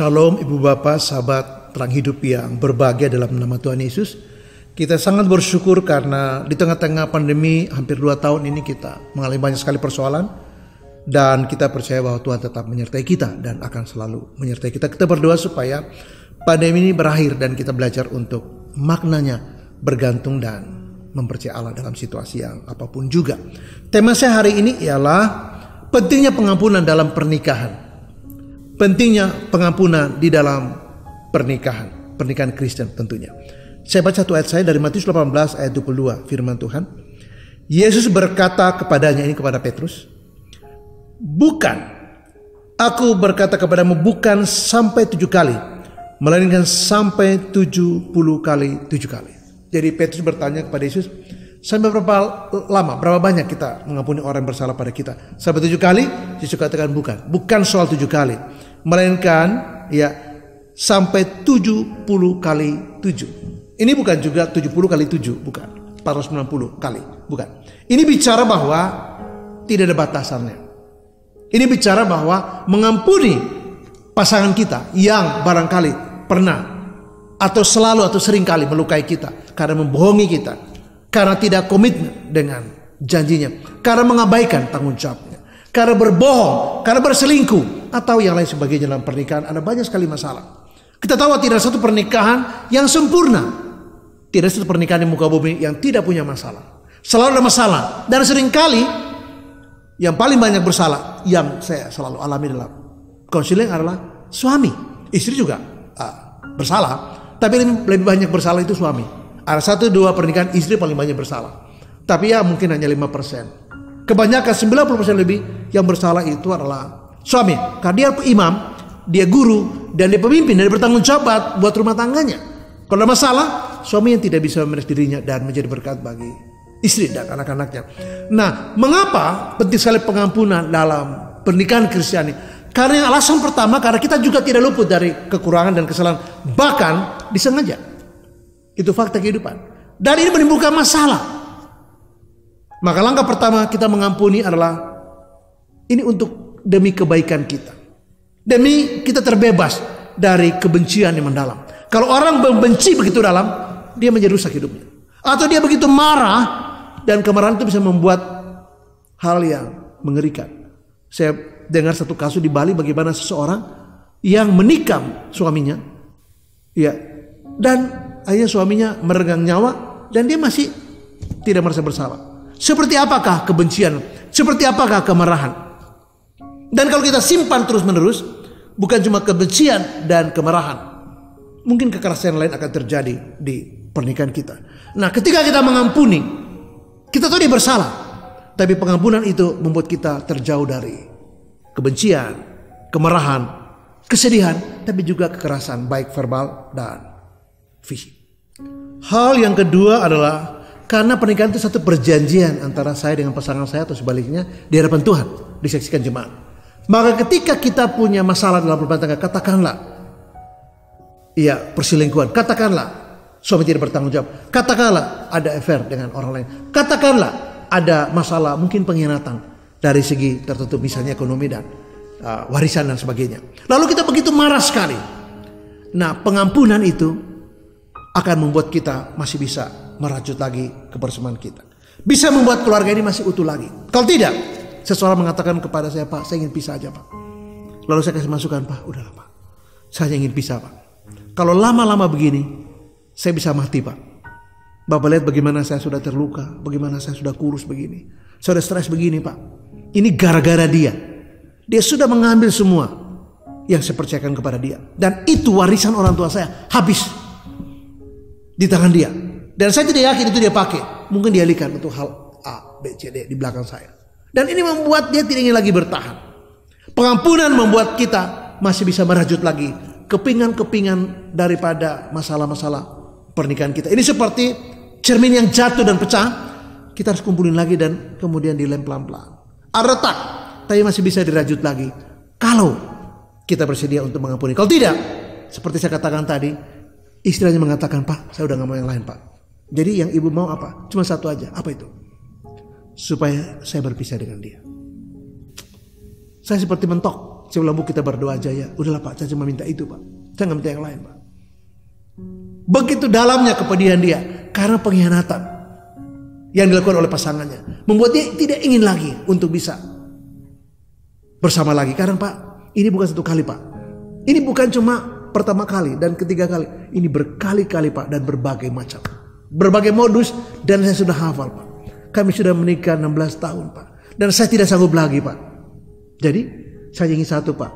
Shalom Ibu Bapak, sahabat terang hidup yang berbahagia dalam nama Tuhan Yesus. Kita sangat bersyukur karena di tengah-tengah pandemi hampir 2 tahun ini kita mengalami banyak sekali persoalan. Dan kita percaya bahwa Tuhan tetap menyertai kita dan akan selalu menyertai kita. Kita berdoa supaya pandemi ini berakhir dan kita belajar untuk maknanya bergantung dan mempercayai Allah dalam situasi yang apapun juga. Tema saya hari ini ialah pentingnya pengampunan dalam pernikahan. Pentingnya pengampunan di dalam pernikahan Kristen tentunya. Saya baca satu ayat saya dari Matius 18 ayat 22, firman Tuhan. Yesus berkata kepadanya, ini kepada Petrus, bukan, aku berkata kepadamu bukan sampai 7 kali, melainkan sampai 70 kali 7 kali. Jadi Petrus bertanya kepada Yesus, sampai berapa lama, berapa banyak kita mengampuni orang yang bersalah pada kita? Sampai 7 kali? Yesus katakan bukan soal 7 kali, melainkan ya sampai 70 kali 7. Ini bukan juga 70 kali 7, bukan 490 kali, bukan. Ini bicara bahwa tidak ada batasannya. Ini bicara bahwa mengampuni pasangan kita yang barangkali pernah atau selalu atau sering kali melukai kita karena membohongi kita, karena tidak komitmen dengan janjinya, karena mengabaikan tanggung jawabnya, karena berbohong, karena berselingkuh, atau yang lain sebagainya dalam pernikahan. Ada banyak sekali masalah. Kita tahu tidak ada satu pernikahan yang sempurna. Tidak ada satu pernikahan di muka bumi yang tidak punya masalah. Selalu ada masalah. Dan seringkali yang paling banyak bersalah yang saya selalu alami dalam konseling adalah suami. Istri juga bersalah, tapi lebih banyak bersalah itu suami. Ada 1-2 pernikahan istri paling banyak bersalah, tapi ya mungkin hanya 5%. Kebanyakan 90% lebih yang bersalah itu adalah suami, karena dia imam, dia guru, dan dia pemimpin, dan dia bertanggung jawab buat rumah tangganya. Kalau ada masalah, suami yang tidak bisa memenuhi dirinya dan menjadi berkat bagi istri dan anak-anaknya. Nah, mengapa penting sekali pengampunan dalam pernikahan Kristiani? Karena alasan pertama, karena kita juga tidak luput dari kekurangan dan kesalahan, bahkan disengaja. Itu fakta kehidupan. Dan ini menimbulkan masalah. Maka langkah pertama kita mengampuni adalah ini untuk demi kebaikan kita. Demi kita terbebas dari kebencian yang mendalam. Kalau orang membenci begitu dalam, dia menjadi rusak hidupnya. Atau dia begitu marah, dan kemarahan itu bisa membuat hal yang mengerikan. Saya dengar satu kasus di Bali bagaimana seseorang yang menikam suaminya, ya, dan akhirnya suaminya meregang nyawa dan dia masih tidak merasa bersalah. Seperti apakah kebencian? Seperti apakah kemarahan? Dan kalau kita simpan terus-menerus, bukan cuma kebencian dan kemarahan, mungkin kekerasan lain akan terjadi di pernikahan kita. Nah, ketika kita mengampuni, kita tahu dia bersalah, tapi pengampunan itu membuat kita terjauh dari kebencian, kemarahan, kesedihan, tapi juga kekerasan baik verbal dan fisik. Hal yang kedua adalah karena pernikahan itu satu perjanjian antara saya dengan pasangan saya atau sebaliknya di hadapan Tuhan, disaksikan jemaat. Maka ketika kita punya masalah dalam rumah tangga, katakanlah perselingkuhan, katakanlah suami tidak bertanggung jawab, katakanlah ada affair dengan orang lain, katakanlah ada masalah mungkin pengkhianatan dari segi tertentu, misalnya ekonomi dan warisan dan sebagainya. Lalu kita begitu marah sekali. Nah, pengampunan itu akan membuat kita masih bisa merajut lagi kebersamaan kita, bisa membuat keluarga ini masih utuh lagi. Kalau tidak, seseorang mengatakan kepada saya, Pak, saya ingin pisah aja, Pak. Lalu saya kasih masukan, Pak, udahlah, Pak, saya ingin pisah, Pak. Kalau lama-lama begini, saya bisa mati, Pak. Bapak lihat bagaimana saya sudah terluka, bagaimana saya sudah kurus begini, saya sudah stres begini, Pak. Ini gara-gara dia. Dia sudah mengambil semua yang saya percayakan kepada dia. Dan itu warisan orang tua saya habis di tangan dia. Dan saya tidak yakin itu dia pakai. Mungkin dia alihkan untuk hal A, B, C, D di belakang saya. Dan ini membuat dia tidak ingin lagi bertahan. Pengampunan membuat kita masih bisa merajut lagi kepingan-kepingan daripada masalah-masalah pernikahan kita. Ini seperti cermin yang jatuh dan pecah. Kita harus kumpulin lagi dan kemudian dilem pelan-pelan. Ada retak, tapi masih bisa dirajut lagi kalau kita bersedia untuk mengampuni. Kalau tidak, seperti saya katakan tadi, istilahnya mengatakan, Pak, saya udah gak mau yang lain, Pak. Jadi yang ibu mau apa? Cuma satu aja. Apa itu? Supaya saya berpisah dengan dia. Saya seperti mentok. Saya bilang, Bu, kita berdoa aja ya. Udahlah Pak, saya cuma minta itu Pak. Saya nggak minta yang lain Pak. Begitu dalamnya kepedihan dia karena pengkhianatan yang dilakukan oleh pasangannya, membuat dia tidak ingin lagi untuk bisa bersama lagi. Karena Pak, ini bukan satu kali Pak. Ini bukan cuma pertama kali dan ketiga kali. Ini berkali-kali Pak, dan berbagai macam. Berbagai modus, dan saya sudah hafal Pak. Kami sudah menikah 16 tahun Pak. Dan saya tidak sanggup lagi Pak. Jadi saya ingin satu Pak,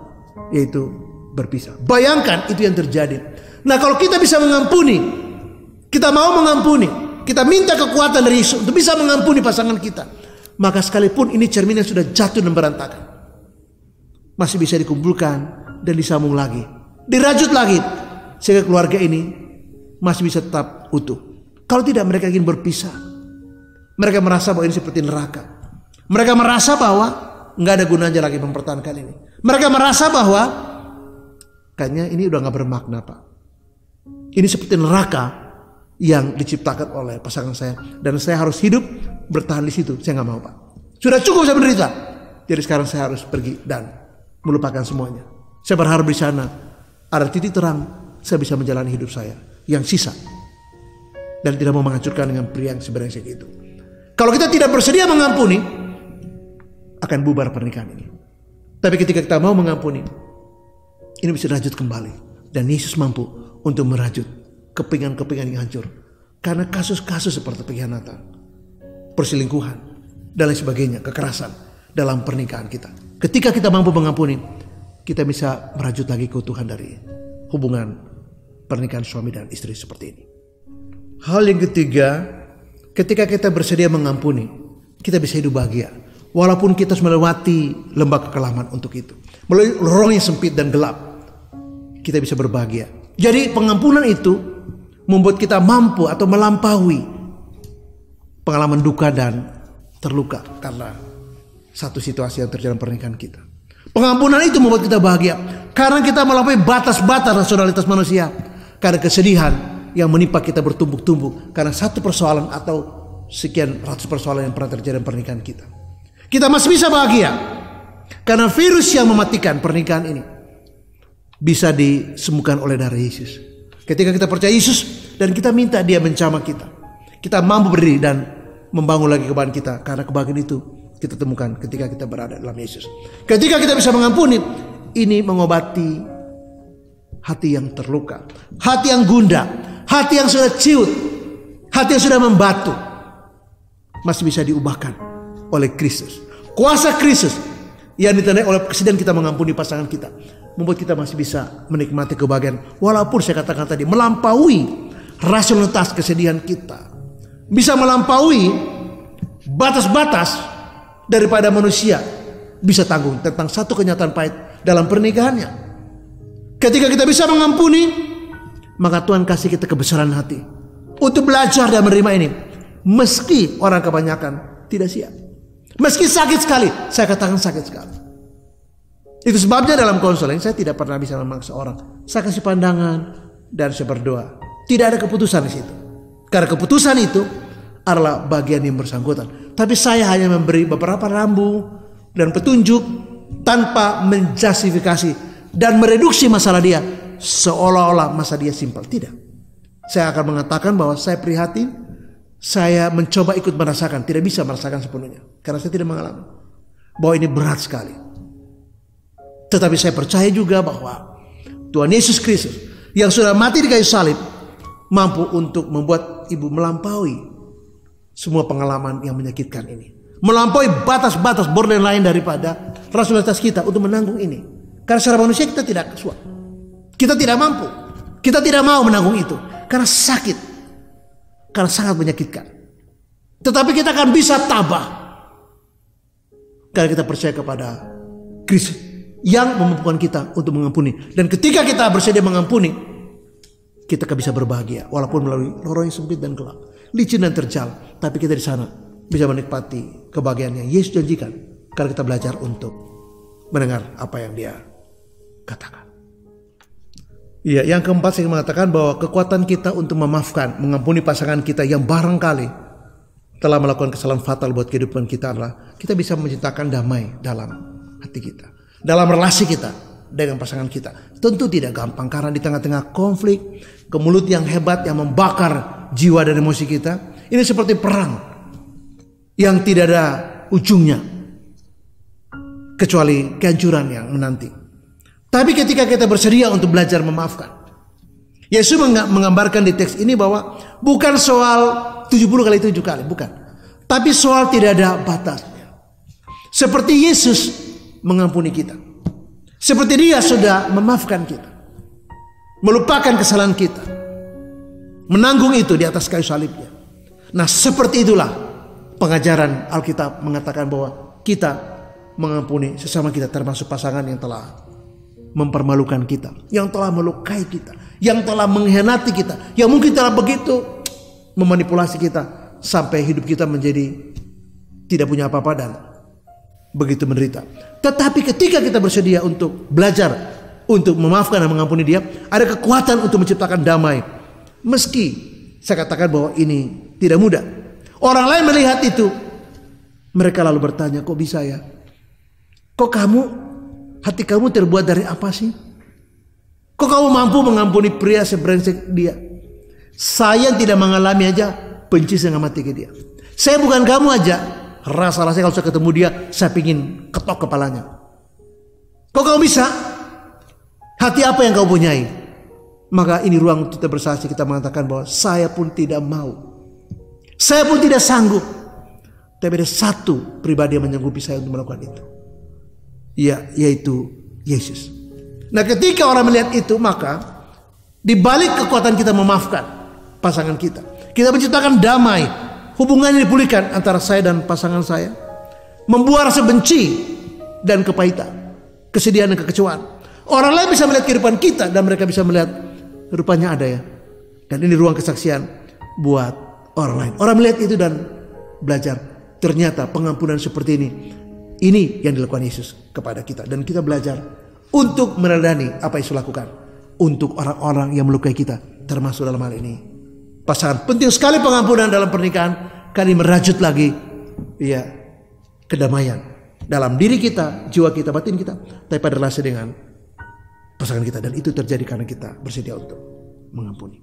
yaitu berpisah. Bayangkan itu yang terjadi. Nah kalau kita bisa mengampuni, kita mau mengampuni, kita minta kekuatan dari Yesus untuk bisa mengampuni pasangan kita, maka sekalipun ini cermin yang sudah jatuh dan berantakan, masih bisa dikumpulkan dan disambung lagi, dirajut lagi, sehingga keluarga ini masih bisa tetap utuh. Kalau tidak, mereka ingin berpisah. Mereka merasa bahwa ini seperti neraka. Mereka merasa bahwa nggak ada gunanya lagi mempertahankan ini. Mereka merasa bahwa kayaknya ini udah nggak bermakna Pak. Ini seperti neraka yang diciptakan oleh pasangan saya, dan saya harus hidup bertahan di situ. Saya nggak mau Pak. Sudah cukup saya menderita. Jadi sekarang saya harus pergi dan melupakan semuanya. Saya berharap di sana ada titik terang. Saya bisa menjalani hidup saya yang sisa dan tidak mau menghancurkan dengan pria yang sebenarnya itu. Kalau kita tidak bersedia mengampuni, akan bubar pernikahan ini. Tapi ketika kita mau mengampuni, ini bisa dirajut kembali, dan Yesus mampu untuk merajut kepingan-kepingan yang hancur karena kasus-kasus seperti pengkhianatan, perselingkuhan, dan lain sebagainya, kekerasan dalam pernikahan kita. Ketika kita mampu mengampuni, kita bisa merajut lagi keutuhan dari hubungan pernikahan suami dan istri seperti ini. Hal yang ketiga, ketika kita bersedia mengampuni, kita bisa hidup bahagia. Walaupun kita harus melewati lembah kekelaman untuk itu, melalui lorong yang sempit dan gelap, kita bisa berbahagia. Jadi pengampunan itu membuat kita mampu atau melampaui pengalaman duka dan terluka karena satu situasi yang terjadi dalam pernikahan kita. Pengampunan itu membuat kita bahagia karena kita melampaui batas-batas rasionalitas manusia. Karena kesedihan yang menimpa kita bertumpuk-tumpuk karena satu persoalan atau sekian ratus persoalan yang pernah terjadi dalam pernikahan kita. Kita masih bisa bahagia karena virus yang mematikan pernikahan ini bisa disembuhkan oleh darah Yesus. Ketika kita percaya Yesus dan kita minta Dia menjamah kita, kita mampu berdiri dan membangun lagi kebahagiaan kita. Karena kebahagiaan itu kita temukan ketika kita berada dalam Yesus. Ketika kita bisa mengampuni, ini mengobati hati yang terluka, hati yang gundah, hati yang sudah ciut, hati yang sudah membatu, masih bisa diubahkan oleh Kristus. Kuasa Kristus yang ditandai oleh kesedihan kita mengampuni pasangan kita membuat kita masih bisa menikmati kebahagiaan. Walaupun saya katakan tadi melampaui rasionalitas kesedihan kita, bisa melampaui batas-batas daripada manusia bisa tanggung tentang satu kenyataan pahit dalam pernikahannya. Ketika kita bisa mengampuni, maka Tuhan kasih kita kebesaran hati untuk belajar dan menerima ini. Meski orang kebanyakan tidak siap, meski sakit sekali, saya katakan sakit sekali. Itu sebabnya dalam konseling saya tidak pernah bisa memaksa orang. Saya kasih pandangan dan saya berdoa. Tidak ada keputusan di situ. Karena keputusan itu adalah bagian yang bersangkutan. Tapi saya hanya memberi beberapa rambu dan petunjuk tanpa menjustifikasi dan mereduksi masalah dia seolah-olah masalah dia simpel. Tidak. Saya akan mengatakan bahwa saya prihatin, saya mencoba ikut merasakan, tidak bisa merasakan sepenuhnya karena saya tidak mengalami bahwa ini berat sekali. Tetapi saya percaya juga bahwa Tuhan Yesus Kristus yang sudah mati di kayu salib mampu untuk membuat ibu melampaui semua pengalaman yang menyakitkan ini, melampaui batas-batas borderline daripada rasionalitas kita untuk menanggung ini. Karena secara manusia kita tidak kuat, kita tidak mampu, kita tidak mau menanggung itu karena sakit, karena sangat menyakitkan. Tetapi kita akan bisa tabah karena kita percaya kepada Kristus yang memampukan kita untuk mengampuni. Dan ketika kita bersedia mengampuni, kita akan bisa berbahagia walaupun melalui lorong yang sempit dan gelap, licin dan terjal. Tapi kita di sana bisa menikmati kebahagiaan yang Yesus janjikan karena kita belajar untuk mendengar apa yang Dia katakan. Ya, yang keempat saya mengatakan bahwa kekuatan kita untuk memaafkan, mengampuni pasangan kita yang barangkali telah melakukan kesalahan fatal buat kehidupan kita adalah kita bisa menciptakan damai dalam hati kita. dalam relasi kita dengan pasangan kita. Tentu tidak gampang karena di tengah-tengah konflik, kemulut yang hebat yang membakar jiwa dan emosi kita. Ini seperti perang yang tidak ada ujungnya kecuali kehancuran yang menanti. Tapi ketika kita bersedia untuk belajar memaafkan, Yesus menggambarkan di teks ini bahwa bukan soal 70 kali 7 kali, bukan. Tapi soal tidak ada batasnya. Seperti Yesus mengampuni kita. Seperti Dia sudah memaafkan kita. Melupakan kesalahan kita. Menanggung itu di atas kayu salibnya. Nah, seperti itulah pengajaran Alkitab mengatakan bahwa kita mengampuni sesama kita, termasuk pasangan yang telah mempermalukan kita, yang telah melukai kita, yang telah mengkhianati kita, yang mungkin telah begitu memanipulasi kita sampai hidup kita menjadi tidak punya apa-apa dan begitu menderita. Tetapi ketika kita bersedia untuk belajar, untuk memaafkan dan mengampuni dia, ada kekuatan untuk menciptakan damai. Meski saya katakan bahwa ini tidak mudah. Orang lain melihat itu, mereka lalu bertanya, kok bisa ya? Kok hati kamu terbuat dari apa sih? Kok kamu mampu mengampuni pria sebrengsek dia? Saya tidak mengalami aja benci setengah mati ke dia. Saya bukan kamu aja, rasa-rasanya kalau saya ketemu dia, saya pingin ketok kepalanya. Kok kamu bisa? Hati apa yang kau punyai? Maka ini ruang untuk kita bersaksi, kita mengatakan bahwa saya pun tidak mau. Saya pun tidak sanggup. Tapi ada satu pribadi yang menyanggupi saya untuk melakukan itu. Ya, yaitu Yesus. Nah, ketika orang melihat itu, maka di balik kekuatan kita memaafkan pasangan kita, kita menciptakan damai, hubungan yang dipulihkan antara saya dan pasangan saya, membuat rasa benci dan kepahitan, kesedihan dan kekecewaan. Orang lain bisa melihat kehidupan kita dan mereka bisa melihat rupanya ada ya. Dan ini ruang kesaksian buat orang lain. Orang melihat itu dan belajar, ternyata pengampunan seperti ini yang dilakukan Yesus kepada kita. Dan kita belajar untuk meneladani apa Yesus lakukan untuk orang-orang yang melukai kita, termasuk dalam hal ini pasangan. Penting sekali pengampunan dalam pernikahan, kali merajut lagi ya kedamaian dalam diri kita, jiwa kita, batin kita, tapi pada relasi dengan pasangan kita. Dan itu terjadi karena kita bersedia untuk mengampuni.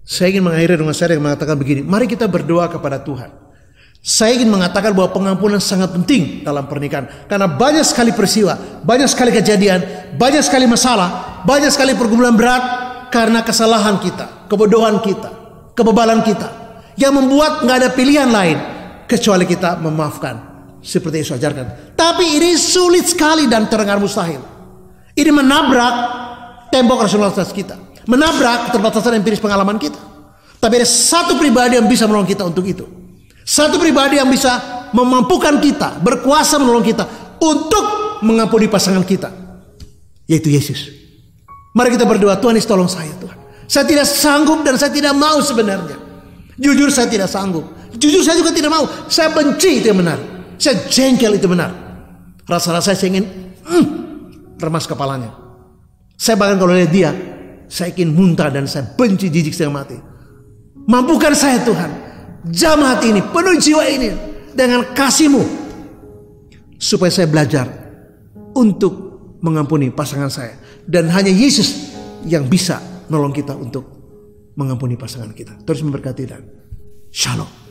Saya ingin mengakhiri dengan saya yang mengatakan begini, mari kita berdoa kepada Tuhan. Saya ingin mengatakan bahwa pengampunan sangat penting dalam pernikahan. Karena banyak sekali peristiwa, banyak sekali kejadian, banyak sekali masalah, banyak sekali pergumulan berat karena kesalahan kita, kebodohan kita, kebebalan kita, yang membuat gak ada pilihan lain kecuali kita memaafkan seperti Yesus ajarkan. Tapi ini sulit sekali dan terdengar mustahil. Ini menabrak tembok rasionalitas kita, menabrak keterbatasan empiris pengalaman kita. Tapi ada satu pribadi yang bisa menolong kita untuk itu. Satu pribadi yang bisa memampukan kita, berkuasa menolong kita untuk mengampuni pasangan kita, yaitu Yesus. Mari kita berdoa, Tuhan Yesus tolong saya Tuhan. Saya tidak sanggup dan saya tidak mau sebenarnya. Jujur saya tidak sanggup. Jujur saya juga tidak mau. Saya benci itu yang benar. Saya jengkel itu benar. Rasa-rasa saya ingin remas kepalanya. Saya bahkan kalau lihat dia, saya ingin muntah dan saya benci, jijik setengah mati. Mampukan saya Tuhan. Jamah hati ini, penuh jiwa ini dengan kasih-Mu, supaya saya belajar untuk mengampuni pasangan saya. Dan hanya Yesus yang bisa menolong kita untuk mengampuni pasangan kita. Terus memberkati dan Shalom.